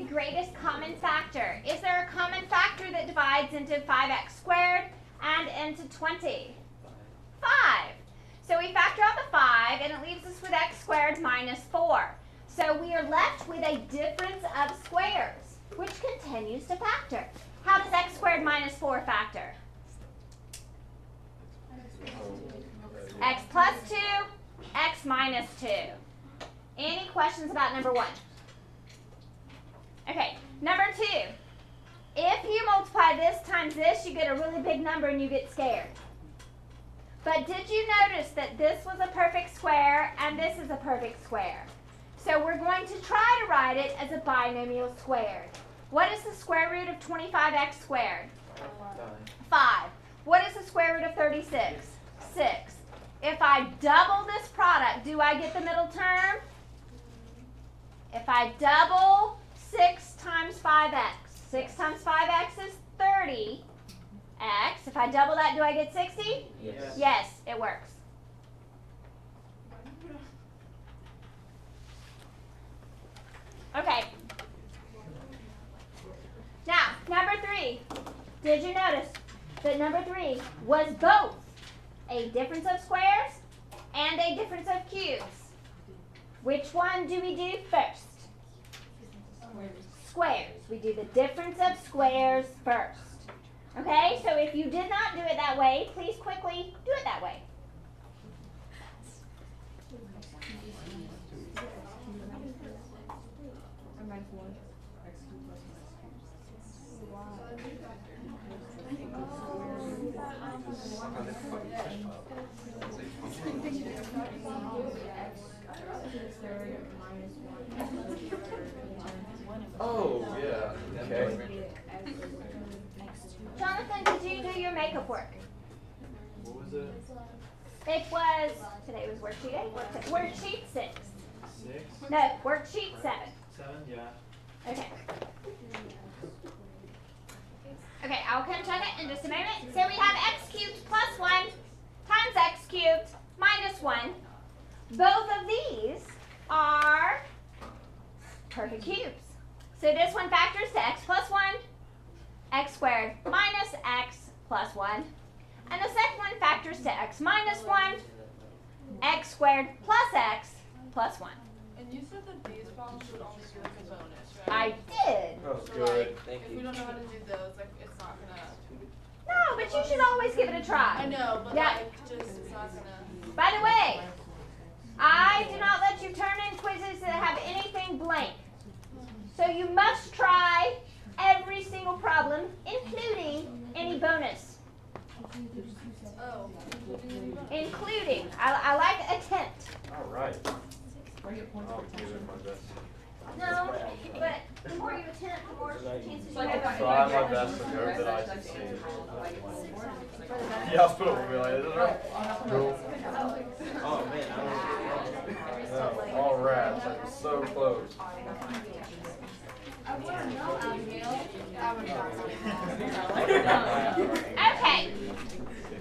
greatest common factor? Is there a common factor that divides into 5x squared and into 20? 5. So we factor out the 5 and it leaves us with x squared minus 4. So we are left with a difference of squares, which continues to factor. How does x squared minus 4 factor? X plus 2, x minus 2. Any questions about number 1? Okay, number 2. If you multiply this times this, you get a really big number and you get scared. But did you notice that this was a perfect square and this is a perfect square? So we're going to try to write it as a binomial squared. What is the square root of 25x squared? 5. What is the square root of 36? 6. If I double this product, do I get the middle term? If I double 6 times 5x, 6 times 5x is 30x. If I double that, do I get 60? Yes. Yes, it works. Okay. Now, number 3. Did you notice that number 3 was both a difference of squares and a difference of cubes? Which one do we do first? Squares. We do the difference of squares first. Okay, so if you did not do it that way, please quickly do it that way. Oh, yeah. Okay. Jonathan, did you do your makeup work? What was it? It was, today was worksheet 8, worksheet 6. 6? No, worksheet 7. 7? Yeah. Okay. Okay, I'll come check it in just a moment. So we have x cubed plus 1 times x cubed minus 1. Both of these are perfect cubes. So this one factors to x plus 1, x squared minus x plus 1. And the second one factors to x minus 1, x squared plus x plus 1. And you said that these problems would only do like a bonus, right? I did. Oh, So, good. like, Thank if you. we don't know how to do those, like, it's not gonna. No, but you should always give it a try. I know, but Yeah. like, just it's not gonna. By the way, I do not let you turn in quizzes that have anything blank. So you must try every single problem, including any bonus. Oh. Including. I like attempt. All right. I'll give it my best. No, but the more you attempt, the more chances you I'll have. try my best and hope that I succeed. Yeah, I'll put it with me like this, right? Cool. Oh, man. No, all rats. I was so close. Okay.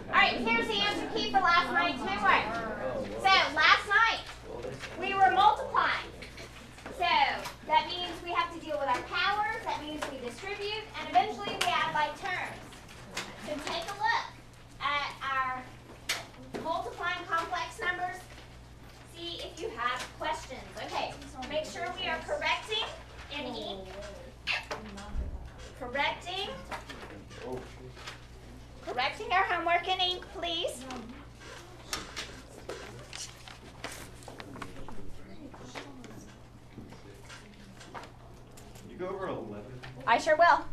Alright, here's the answer key for last night's homework. So, last night, we were multiplying. So, that means we have to deal with our powers, that means we distribute, and eventually we add like terms. So take a look at our multiplying complex numbers. See if you have questions. Okay, make sure we are correcting in ink. Correcting our homework in ink, please. You go over 11. I sure will.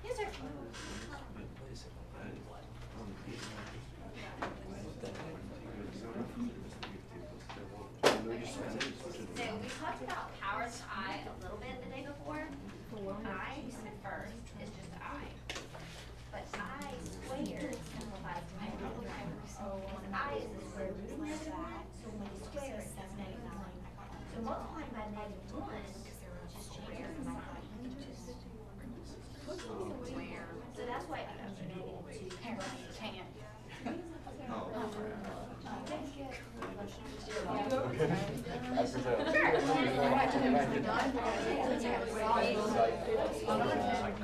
Yes, sir. So we talked about powers to I a little bit the day before. I at first is just I. But I squared simplifies to negative 9. So when I is the square root of that, so when you square it, that's negative 9. So multiplying by negative 1 just changes my So that's why I do negative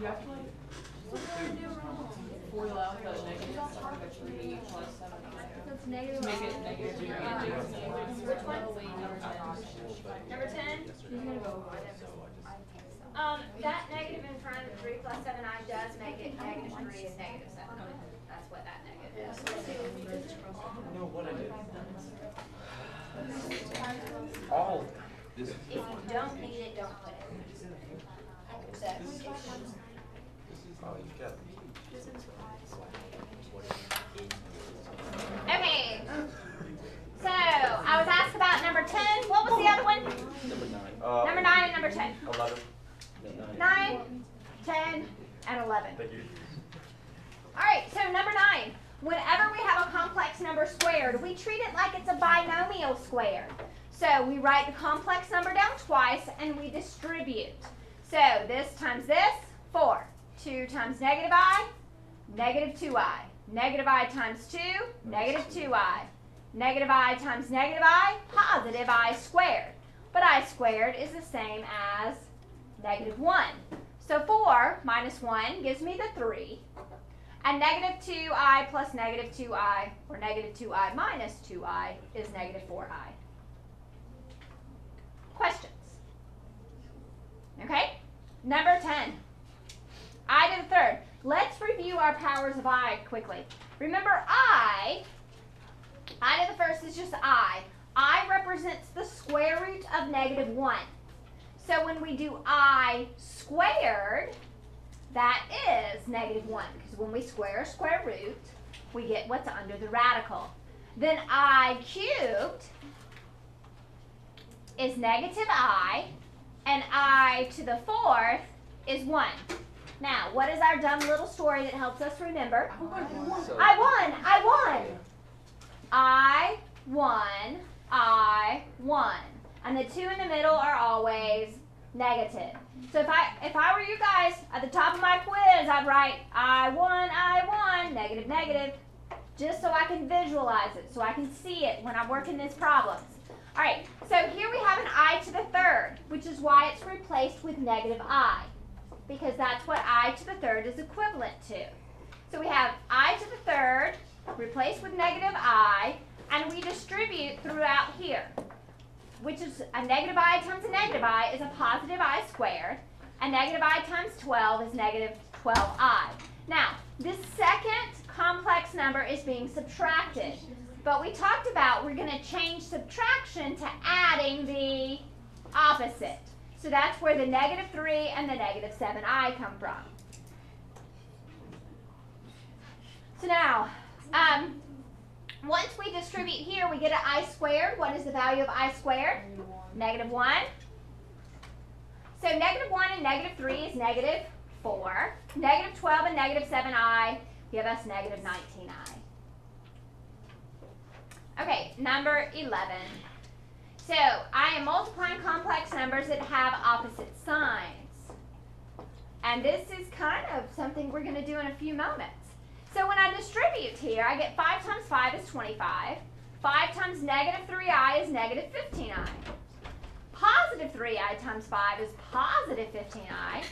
have to like FOIL out the negative 3 plus 7. That's negative. Make it negative 3. Which one? Number 10? That negative in front of 3 plus 7i does make it negative 3 is negative 7. That's what that negative is. I know what I did. All of it. If you don't need it, don't put it. Oh, you got it. Okay. So, I was asked about number 10. What was the other one? Number 9 and number 10. 11. 9, 10, and 11. Thank you. Alright, so number 9. Whenever we have a complex number squared, we treat it like it's a binomial squared. So we write the complex number down twice and we distribute. So this times this, 4. 2 times negative I, negative 2i. Negative I times 2, negative 2i. Negative I times negative I, positive I squared. But I squared is the same as negative 1. So 4 minus 1 gives me the 3. And negative 2i plus negative 2i, or negative 2i minus 2i, is negative 4i. Questions? Okay? Number 10. I to the third. Let's review our powers of I quickly. Remember I to the first is just I. I represents the square root of negative 1. So when we do I squared, that is negative 1. Because when we square a square root, we get what's under the radical. Then I cubed is negative I, and I to the fourth is 1. Now, what is our dumb little story that helps us remember? I won. And the 2 in the middle are always negative. So if I were you guys, at the top of my quiz, I'd write I won, negative, negative, just so I can visualize it, so I can see it when I'm working these problems. All right, so here we have an I to the third, which is why it's replaced with negative I, because that's what I to the third is equivalent to. So we have I to the third replaced with negative I, and we distribute throughout here, which is a negative I times a negative I is a positive I squared, and negative I times 12 is negative 12I. Now, this second complex number is being subtracted. But we talked about we're going to change subtraction to adding the opposite. So that's where the negative 3 and the negative 7i come from. So now, once we distribute here, we get an I squared. What is the value of I squared? Negative 1. So negative 1 and negative 3 is negative 4. Negative 12 and negative 7i give us negative 19i. Okay, number 11. So I am multiplying complex numbers that have opposite signs. And this is kind of something we're going to do in a few moments. So when I distribute here, I get 5 times 5 is 25. 5 times negative 3i is negative 15i. Positive 3i times 5 is positive 15i.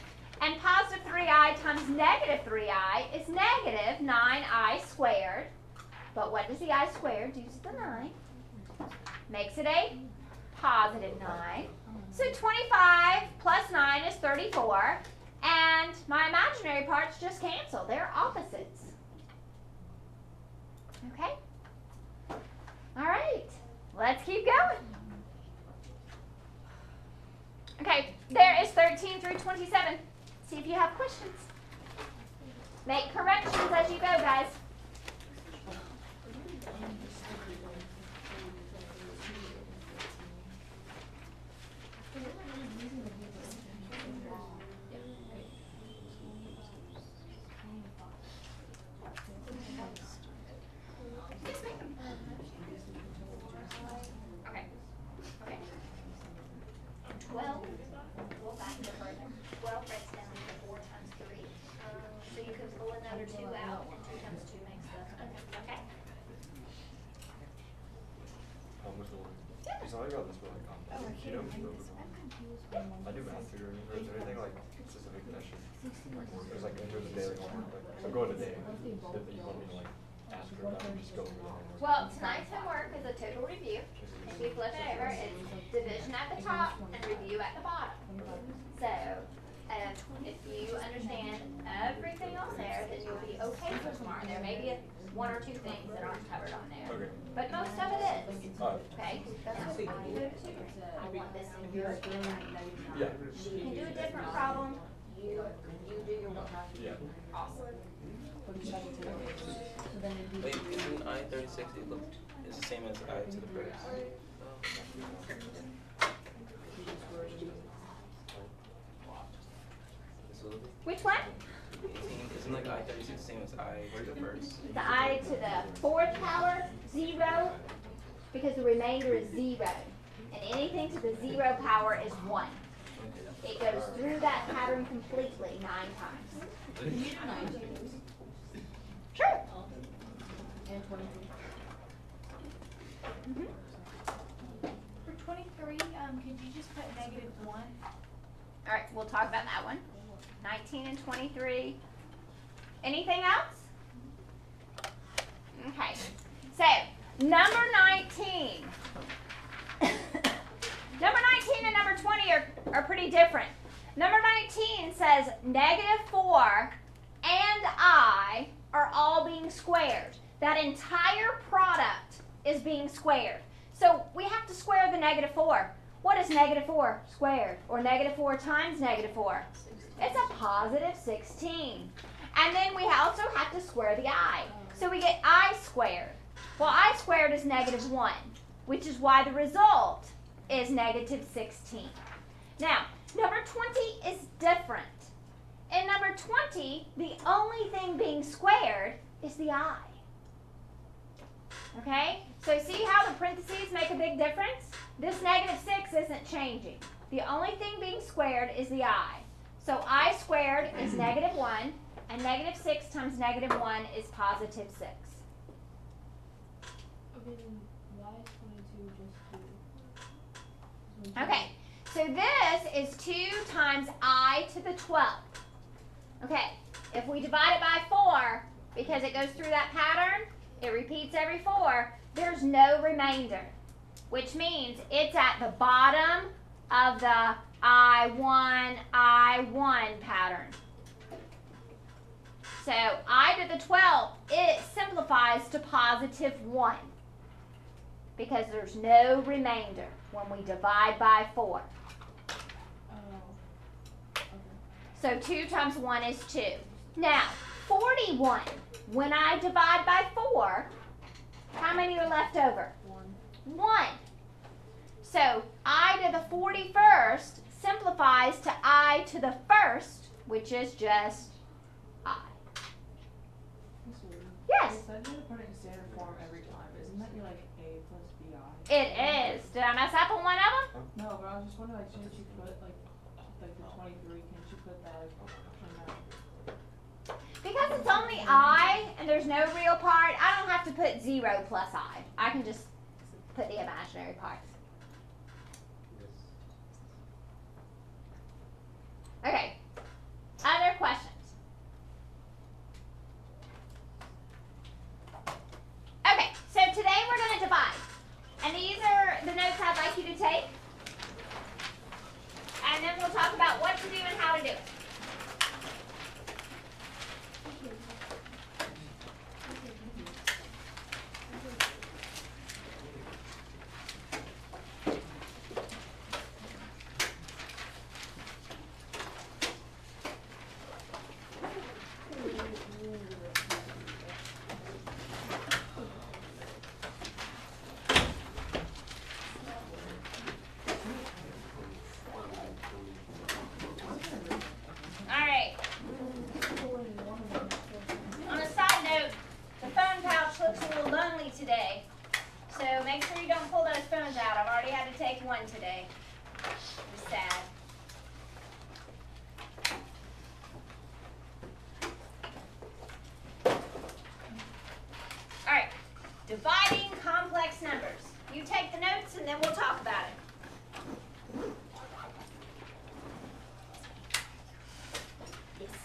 And positive 3i times negative 3i is negative 9i squared. But what does the I squared do to the 9? Makes it a positive 9. So 25 plus 9 is 34. And my imaginary parts just cancel. They're opposites. Okay? All right. Let's keep going. Okay, there is 13 through 27. See if you have questions. Make corrections as you go, guys. Okay. 12. Go back to further. 12 breaks down into 4 times 3. So you can pull another 2 out, and 2 times 2 makes the. Okay. So I got this really complex. You know, I do math tutoring. Is there anything like specific that I should There's like there's a daily homework. So go to day. If you want me to like ask her about it, just go through it. Well, tonight's homework is a total review. If you flip it over, it's division at the top and review at the bottom. So, if you understand everything else there, then you'll be okay for tomorrow. There may be one or two things that aren't covered on there. Okay. But most of it is. Okay? That's what I do too. I want this in your handwriting. Yeah. You can do a different problem. You do your work. Yeah. Awesome. Wait, isn't I-36 is the same as I to the first? Which one? 18, isn't like I-36 the same as I to the first? The I to the fourth power, 0, because the remainder is 0. And anything to the 0 power is 1. It goes through that pattern completely 9 times. Sure. And 23. For 23, could you just put -1? All right, we'll talk about that one. 19 and 23. Anything else? Okay. So, number 19. Number 19 and number 20 are pretty different. Number 19 says -4 and I are all being squared. That entire product is being squared. So we have to square the -4. What is -4 squared? Or -4 times -4? It's a positive 16. And then we also have to square the I. So we get I squared. Well, I squared is -1, which is why the result is -16. Now, number 20 is different. In number 20, the only thing being squared is the I. Okay? So see how the parentheses make a big difference? This -6 isn't changing. The only thing being squared is the I. So I squared is -1, and -6 times -1 is positive 6. Okay, then why is 22 just 2? Okay, so this is 2 times I to the 12th. Okay, if we divide it by 4, because it goes through that pattern, it repeats every 4, there's no remainder, which means it's at the bottom of the I1 pattern. So I to the 12th, it simplifies to positive 1 because there's no remainder when we divide by 4. Oh. Okay. So 2 times 1 is 2. Now, 41, when I divide by 4, how many are left over? 1. 1. So I to the 41st simplifies to I to the 1st, which is just I. That's weird. Yes, It said you had to put it in standard form every time. Isn't that your like A plus BI? it is. Did I mess up on one of them? No, but I was just wondering, like, shouldn't you put like the 23? Can't you put that like in that? Because it's only I and there's no real part, I don't have to put 0 plus I. I can just put the imaginary parts. Okay. Other questions? Okay, so today we're going to divide. And these are the notes I'd like you to take. And then we'll talk about what to do and how to do it. Today. So make sure you don't pull those phones out. I've already had to take one today. It's sad. Alright. Dividing complex numbers. You take the notes and then we'll talk about it. Yes.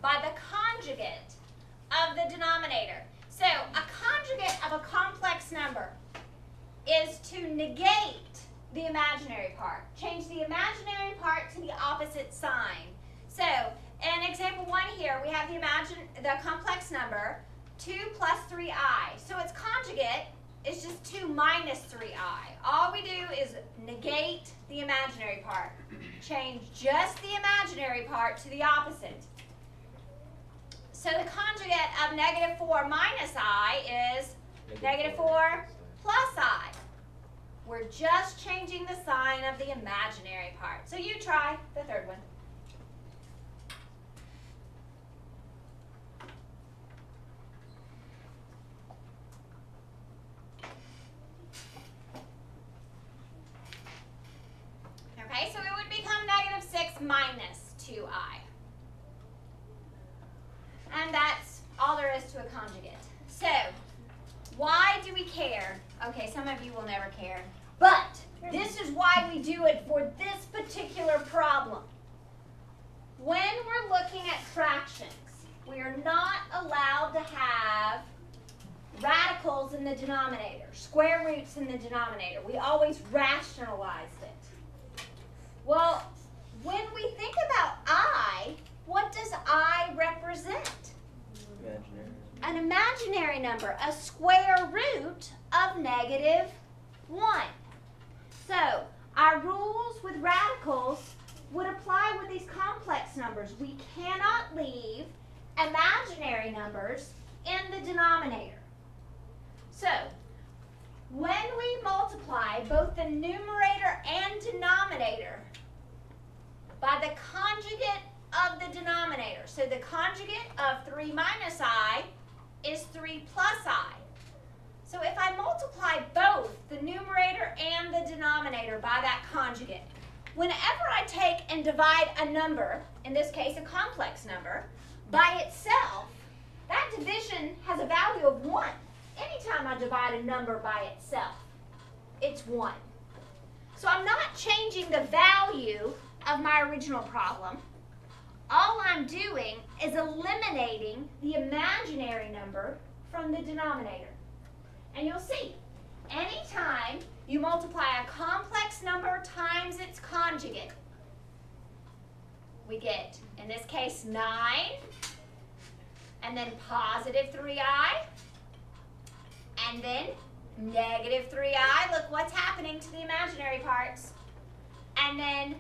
by the conjugate of the denominator. So a conjugate of a complex number is to negate the imaginary part. Change the imaginary part to the opposite sign. So in example 1 here, we have the complex number 2 plus 3i. So its conjugate is just 2 minus 3i. All we do is negate the imaginary part. Change just the imaginary part to the opposite. So the conjugate of negative 4 minus I is negative 4 plus I. We're just changing the sign of the imaginary part. So you try the third one. Okay, so it would become negative 6 minus 2i. And that's all there is to a conjugate. So, why do we care? Okay, some of you will never care. But this is why we do it for this particular problem. When we're looking at fractions, we are not allowed to have radicals in the denominator, square roots in the denominator. We always rationalized it. Well, when we think about I, what does I represent? Imaginary. An imaginary number, a square root of negative 1. So, our rules with radicals would apply with these complex numbers. We cannot leave imaginary numbers in the denominator. So, when we multiply both the numerator and denominator by the conjugate of the denominator, so the conjugate of 3 minus I is 3 plus I. So if I multiply both the numerator and the denominator by that conjugate, whenever I take and divide a number, in this case a complex number, by itself, that division has a value of 1. Anytime I divide a number by itself, it's 1. So I'm not changing the value of my original problem. All I'm doing is eliminating the imaginary number from the denominator. And you'll see, anytime you multiply a complex number times its conjugate, we get, in this case, 9, and then positive 3i, and then negative 3i. Look what's happening to the imaginary parts. And then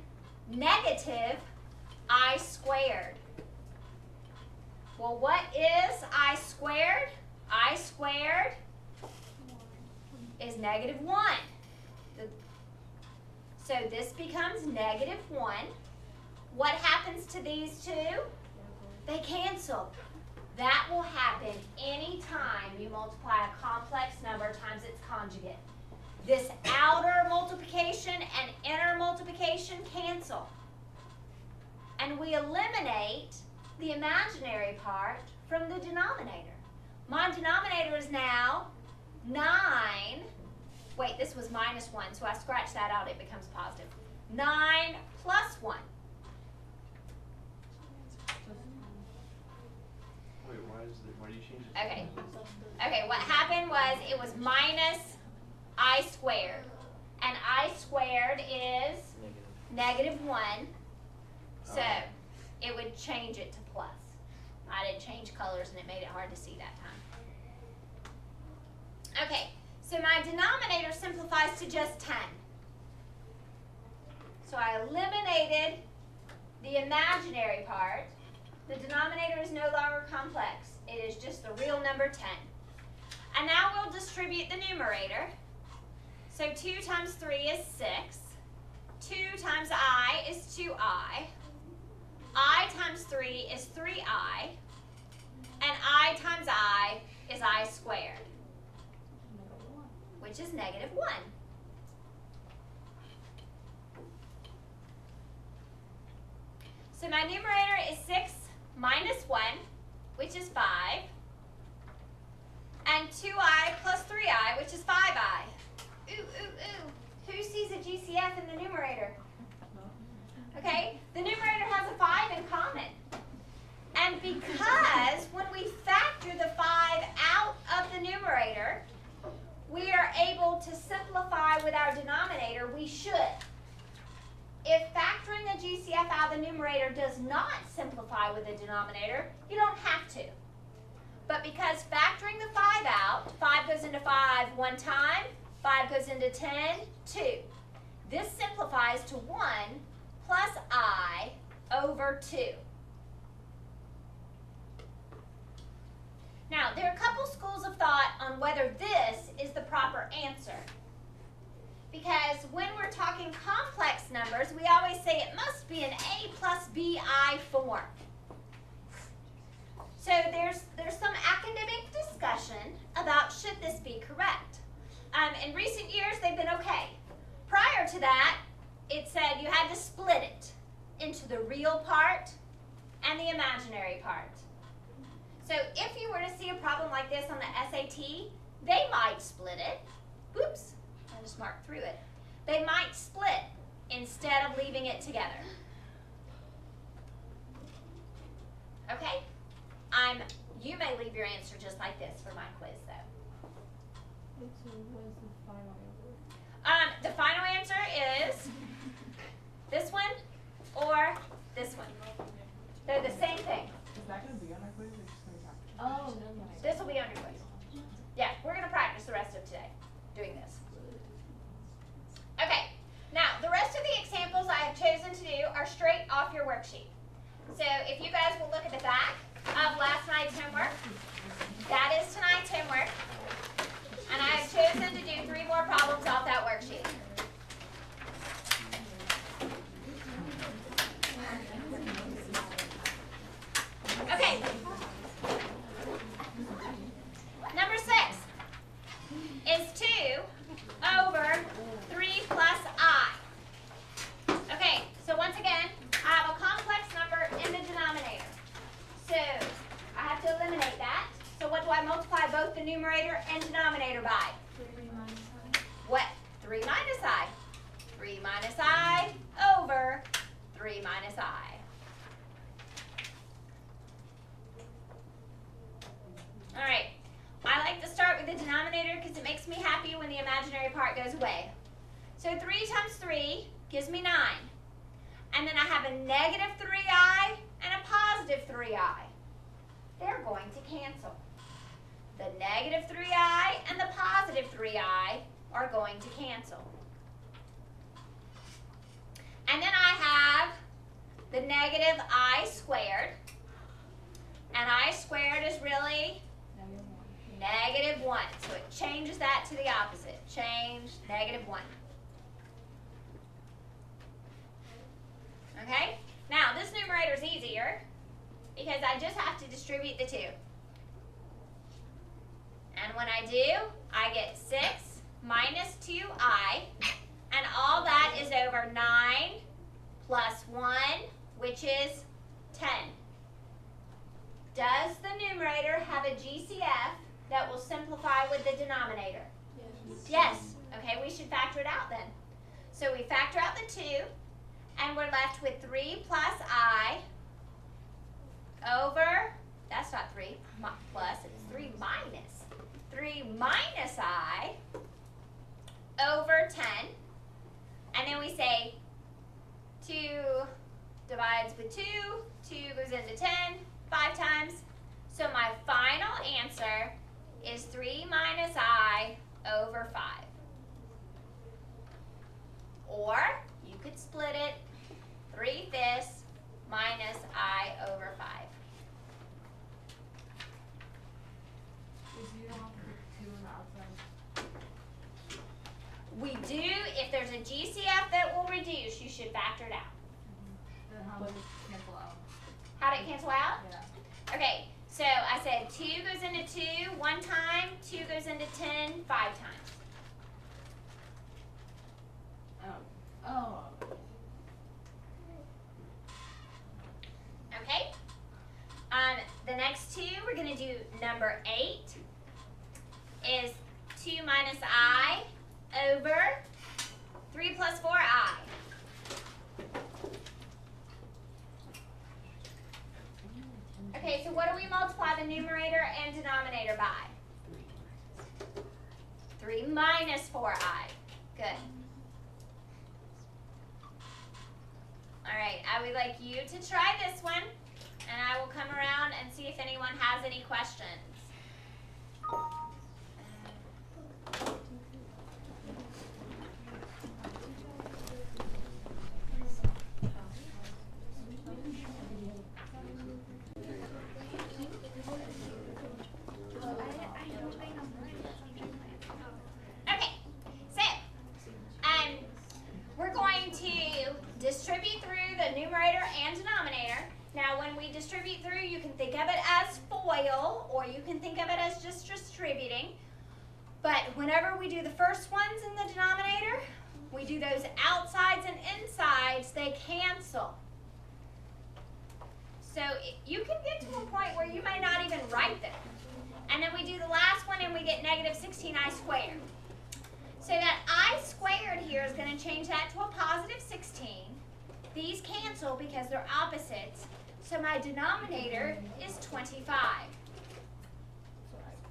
negative I squared. Well, what is I squared? I squared is negative 1. So this becomes negative 1. What happens to these two? They cancel. That will happen anytime you multiply a complex number times its conjugate. This outer multiplication and inner multiplication cancel. And we eliminate the imaginary part from the denominator. My denominator is now 9. Wait, this was minus 1, so I scratch that out, it becomes positive. 9 plus 1. Wait, why do you change it? Okay. Okay, what happened was it was minus I squared. And I squared is negative 1. So it would change it to plus. I didn't change colors and it made it hard to see that time. Okay, so my denominator simplifies to just 10. So I eliminated the imaginary part. The denominator is no longer complex. It is just the real number 10. And now we'll distribute the numerator. So 2 times 3 is 6. 2 times I is 2i. I times 3 is 3i. And I times I is I squared, which is negative 1. So my numerator is 6 minus 1, which is 5. And 2i plus 3i, which is 5i. Ooh, ooh, ooh. Who sees a GCF in the numerator? Okay, the numerator has a 5 in common. And And because when we factor the 5 out of the numerator, we are able to simplify with our denominator, we should. If factoring the GCF out of the numerator does not simplify with the denominator, you don't have to. But because factoring the 5 out, 5 goes into 5 one time, 5 goes into 10, 2. This simplifies to 1 plus I over 2. Now, there are a couple schools of thought on whether this is the proper answer. Because when we're talking complex numbers, we always say it must be an A plus BI form. So there's some academic discussion about should this be correct. In recent years, they've been okay. Prior to that, it said you had to split it into the real part and the imaginary part. So if you were to see a problem like this on the SAT, they might split it. Oops, I just marked through it. They might split instead of leaving it together. Okay? You may leave your answer just like this for my quiz, though. So what is the final answer? The final answer is this one or this one. They're the same thing. Is that going to be on our quiz or just going to be practice? Oh, This will be on your quiz. Yeah, we're going to practice the rest of today doing this. Okay, now the rest of the examples I have chosen to do are straight off your worksheet. So if you guys will look at the back of last night's homework, that is tonight's homework. And I have chosen to do 3 more problems off that worksheet. Okay. Number 6 is 2 over 3 plus I. Okay, so once again, I have a complex number in the denominator. So I have to eliminate that. So what do I multiply both the numerator and denominator by? 3 minus I. What? 3 minus I. 3 minus I over 3 minus I. All right. I like to start with the denominator because it makes me happy when the imaginary part goes away. So 3 times 3 gives me 9. And then I have a negative 3i and a positive 3i. They're going to cancel. The negative 3i and the positive 3i are going to cancel. And then I have the negative I squared. And I squared is really negative 1. So it changes that to the opposite. Change negative 1. Okay? Now, this numerator is easier because I just have to distribute the 2. And when I do, I get 6 minus 2i, and all that is over 9 plus 1, which is 10. Does the numerator have a GCF that will simplify with the denominator? Yes. Okay, we should factor it out then. So we factor out the 2, and we're left with 3 plus I over, that's not 3 plus, it's 3 minus. 3 minus I over 10. And then we say 2 divides with 2, 2 goes into 10, 5 times. So my final answer is 3 minus I over 5. Or you could split it 3/5 minus I over 5. You don't have to put 2 on the outside. We do, if there's a GCF that will reduce, you should factor it out. Then how does it cancel out? How'd it cancel out? Yeah. Okay, so I said 2 goes into 2 one time, 2 goes into 10 5 times. Oh. Okay? The next 2, we're going to do number 8 is 2 minus I over 3 plus 4i. Okay, Okay, so what do we multiply the numerator and denominator by? 3 minus 4i. Good. Alright, I would like you to try this one, and I will come around and see if anyone has any questions. Okay, so we're going to distribute through the numerator and denominator. Now, when we distribute through, you can think of it as FOIL, or you can think of it as just distributing. But whenever we do the first ones in the denominator, we do those outsides and insides, they cancel. So you can get to a point where you may not even write them. And then we do the last one and we get negative 16i squared. So that I squared here is going to change that to a positive 16. These cancel because they're opposites. So my denominator is 25.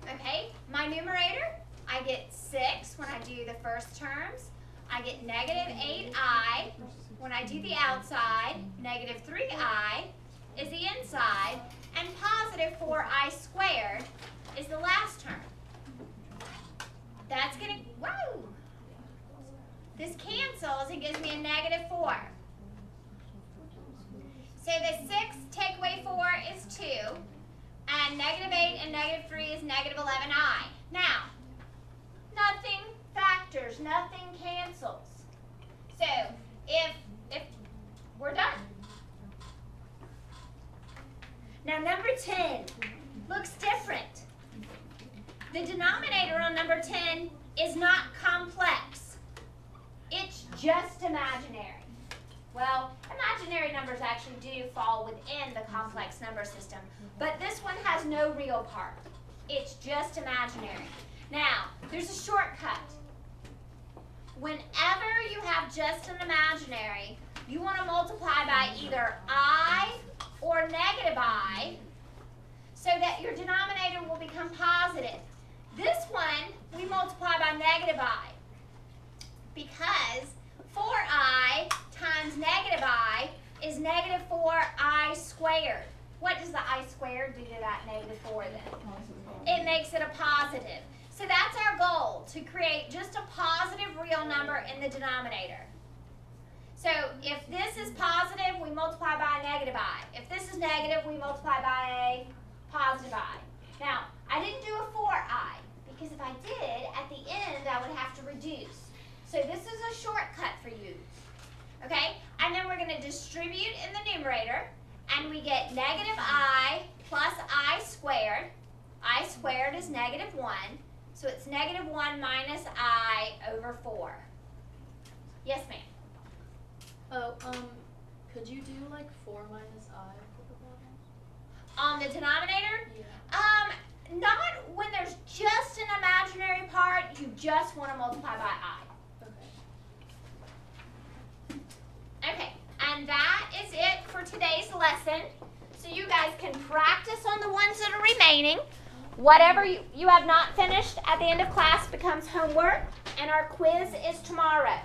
Okay, my numerator, I get 6 when I do the first terms. I get negative 8i when I do the outside. Negative 3i is the inside. And positive 4i squared is the last term. That's going to, whoa! This cancels and gives me a negative 4. So the 6 take away 4 is 2. And negative 8 and negative 3 is negative 11i. Now, nothing factors, nothing cancels. So if we're done. Now number 10 looks different. The denominator on number 10 is not complex. It's just imaginary. Well, imaginary numbers actually do fall within the complex number system, but this one has no real part. It's just imaginary. Now, there's a shortcut. Whenever you have just an imaginary, you want to multiply by either I or negative I so that your denominator will become positive. This one, we multiply by negative I because 4i times negative I is negative 4i squared. What does the I squared do to that negative 4 then? It makes it a positive. So that's our goal, to create just a positive real number in the denominator. So if this is positive, we multiply by a negative I. If this is negative, we multiply by a positive I. Now, I didn't do a 4i, because if I did, at the end, I would have to reduce. So this is a shortcut for you. Okay? And then we're going to distribute in the numerator, and we get negative I plus I squared. I squared is negative 1. So it's negative 1 minus I over 4. Yes, ma'am? Oh, could you do like 4 minus I? On the denominator? Yeah. Not when there's just an imaginary part. You just want to multiply by I. Okay. Okay, and that is it for today's lesson. So you guys can practice on the ones that are remaining. Whatever you have not finished at the end of class becomes homework, and our quiz is tomorrow.